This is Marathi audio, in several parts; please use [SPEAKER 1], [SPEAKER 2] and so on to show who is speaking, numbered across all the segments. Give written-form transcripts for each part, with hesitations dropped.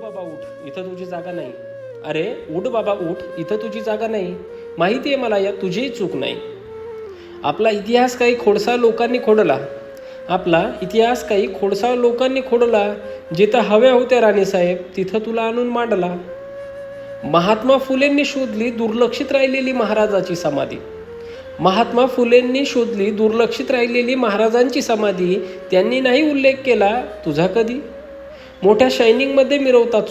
[SPEAKER 1] बाबा उठ, इथं तुझी जागा नाही. अरे उठ बाबा उठ, इथं तुझी जागा नाही. माहिती आहे मला, यात तुझीही चूक नाही. आपला इतिहास काही खोडसाळ लोकांनी खोडला. जिथं हव्या होत्या राणीसाहेब तिथं तुला आणून मांडला. महात्मा फुलेंनी शोधली दुर्लक्षित राहिलेली महाराजांची समाधी. त्यांनी नाही उल्लेख केला तुझा कधी. मोठ्या शायनिंगमध्ये मिरवतात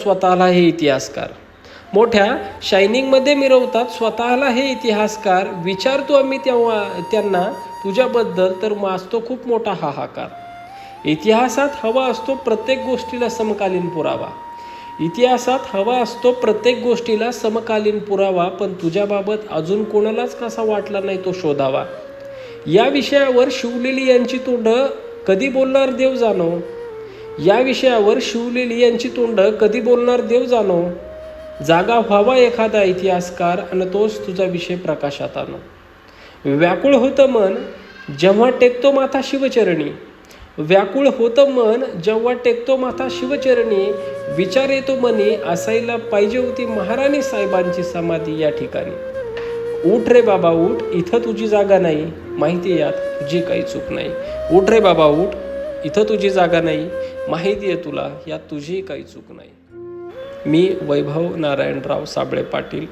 [SPEAKER 1] स्वतःला हे इतिहासकार. विचारतो आम्ही तेव्हा त्यांना तुझ्याबद्दल तर माजतो खूप मोठा हाहाकार. इतिहासात हवा असतो प्रत्येक गोष्टीला समकालीन पुरावा. पण तुझ्याबाबत अजून कोणालाच कसा वाटला नाही तो शोधावा. या विषयावर शिवलेली यांची तोंड कधी बोलणार देव जाणो. जागा व्हावा एखादा इतिहासकार आणि तोच तुझा विषय प्रकाशात आणो. व्याकुळ होतं मन जेव्हा टेकतो माथा शिवचरणी. विचार येतो मनी असायला पाहिजे होती महाराणी साहेबांची समाधी या ठिकाणी. उठ रे बाबा उठ, इथं तुझी जागा नाही. माहिती यात तुझी काही चूक नाही. उठ रे बाबा उठ, इथं तुझी जागा नाही. माहिती आहे तुला यात तुझी काही चूक नाही. मी वैभव नारायणराव साबळे पाटील,